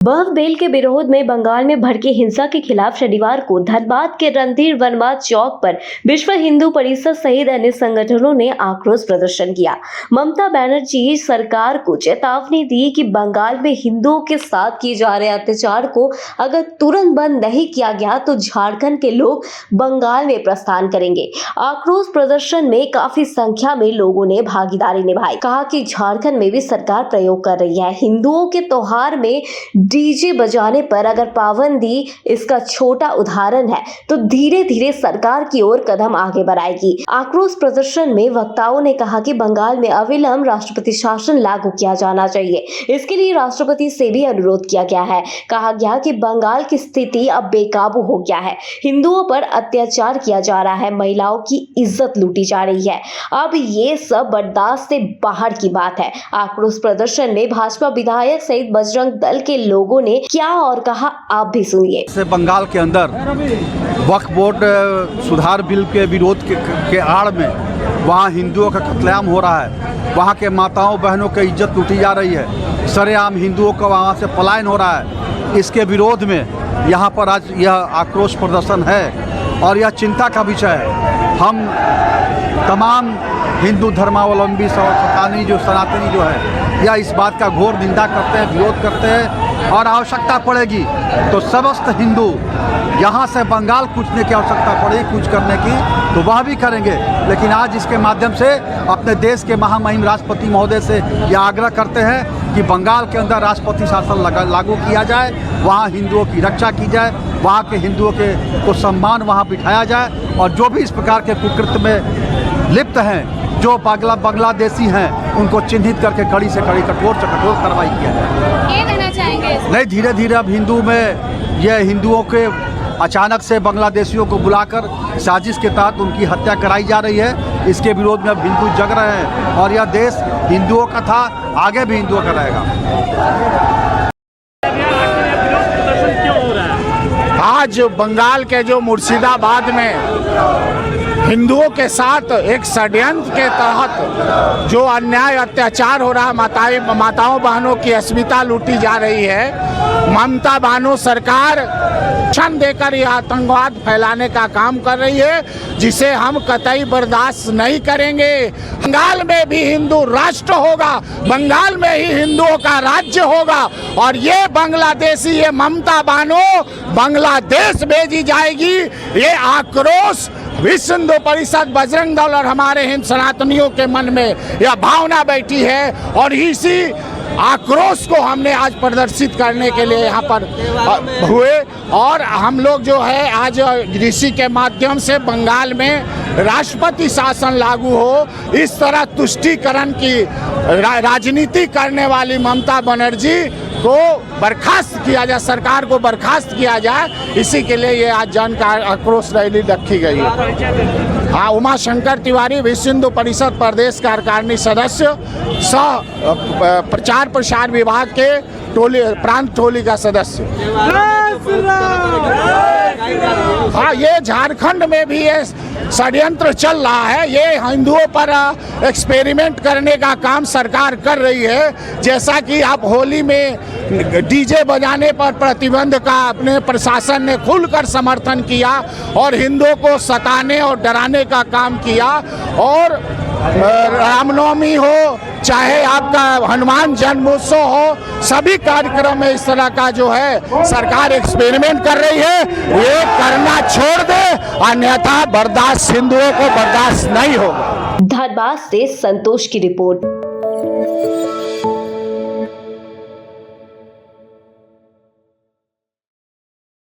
बर्फ बेल के विरोध में बंगाल में भड़की हिंसा के खिलाफ शनिवार को धनबाद के रणधीर वनवाद चौक पर विश्व हिंदू परिषद सहित अन्य संगठनों ने आक्रोश प्रदर्शन किया। ममता बनर्जी सरकार को चेतावनी दी कि बंगाल में हिंदुओं के साथ किए जा रहे अत्याचार को अगर तुरंत बंद नहीं किया गया तो झारखंड के लोग बंगाल में प्रस्थान करेंगे। आक्रोश प्रदर्शन में काफी संख्या में लोगों ने भागीदारी निभाई। कहा कि झारखंड में भी सरकार प्रयोग कर रही है। हिंदुओं के त्योहार में डीजे बजाने पर अगर पाबंदी इसका छोटा उदाहरण है तो धीरे धीरे सरकार की ओर कदम आगे बढ़ाएगी। आक्रोश प्रदर्शन में वक्ताओं ने कहा कि बंगाल में अविलंब राष्ट्रपति शासन लागू किया जाना चाहिए। इसके लिए राष्ट्रपति से भी अनुरोध किया गया है। कहा गया कि बंगाल की स्थिति अब बेकाबू हो गया है। हिंदुओं पर अत्याचार किया जा रहा है, महिलाओं की इज्जत लूटी जा रही है। अब ये सब बर्दाश्त से बाहर की बात है। आक्रोश प्रदर्शन में भाजपा विधायक सहित बजरंग दल के लोगों ने क्या और कहा, आप भी सुनिए। से बंगाल के अंदर वक्फ बोर्ड सुधार बिल के विरोध के आड़ में वहाँ हिंदुओं का कत्लेआम हो रहा है। वहाँ के माताओं बहनों की इज्जत लूटी जा रही है। सरेआम हिंदुओं का वहाँ से पलायन हो रहा है। इसके विरोध में यहाँ पर आज यह आक्रोश प्रदर्शन है और यह चिंता का विषय है। हम तमाम हिंदू धर्मावलंबी सनातनी जो है यह इस बात का घोर निंदा करते हैं, विरोध करते हैं और आवश्यकता पड़ेगी तो समस्त हिंदू यहाँ से बंगाल कूचने की आवश्यकता पड़ेगी, कूच करने की तो वह भी करेंगे। लेकिन आज इसके माध्यम से अपने देश के महामहिम राष्ट्रपति महोदय से यह आग्रह करते हैं कि बंगाल के अंदर राष्ट्रपति शासन लागू किया जाए, वहाँ हिंदुओं की रक्षा की जाए, वहाँ के हिंदुओं को सम्मान वहाँ बिठाया जाए और जो भी इस प्रकार के कुकृत्य में लिप्त हैं, जो बांग्लादेशी हैं, उनको चिन्हित करके कड़ी से कड़ी, कठोर से कठोर कार्रवाई किया जाए। ये देना चाहेंगे नहीं, धीरे धीरे अब हिंदू में यह हिंदुओं के अचानक से बांग्लादेशियों को बुलाकर साजिश के तहत उनकी हत्या कराई जा रही है। इसके विरोध में अब हिंदू जग रहे हैं और यह देश हिंदुओं का था, आगे भी हिंदुओं का रहेगा। आज बंगाल के जो मुर्शिदाबाद में हिंदुओं के साथ एक षड्यंत्र के तहत जो अन्याय अत्याचार हो रहा, माताओं बहनों की अस्मिता लूटी जा रही है, ममता बानो सरकार क्षण देकर यह आतंकवाद फैलाने का काम कर रही है, जिसे हम कतई बर्दाश्त नहीं करेंगे। बंगाल में भी हिंदू राष्ट्र होगा, बंगाल में ही हिंदुओं का राज्य होगा और ये बांग्लादेशी, ये ममता बानो बांग्लादेश भेजी जाएगी। ये आक्रोश विश्व हिंदू परिषद, बजरंग दल और हमारे हिंद सनातनियों के मन में यह भावना बैठी है और इसी आक्रोश को हमने आज प्रदर्शित करने के लिए यहाँ पर हुए और हम लोग जो है आज ऋषि के माध्यम से बंगाल में राष्ट्रपति शासन लागू हो, इस तरह तुष्टीकरण की राजनीति करने वाली ममता बनर्जी को बर्खास्त किया जाए, सरकार को बर्खास्त किया जाए, इसी के लिए ये आज जन का आक्रोश रैली रखी गई है। हाँ, उमा शंकर तिवारी, विश्व हिंदू परिषद प्रदेश कार्यकारिणी सदस्य, सह प्रचार प्रसार विभाग के प्रांत टोली का सदस्य। हाँ, ये झारखंड में भी ये षड्यंत्र चल रहा है। ये हिंदुओं पर एक्सपेरिमेंट करने का काम सरकार कर रही है। जैसा कि आप होली में डीजे बजाने पर प्रतिबंध का अपने प्रशासन ने खुलकर समर्थन किया और हिंदुओं को सताने और डराने का काम किया और रामनवमी हो चाहे आपका हनुमान जन्मोत्सव हो, सभी कार्यक्रम में इस तरह का जो है सरकार एक्सपेरिमेंट कर रही है। ये करना छोड़ दे, अन्यथा बर्दाश्त हिंदुओं को बर्दाश्त नहीं होगा। धनबाद से संतोष की रिपोर्ट।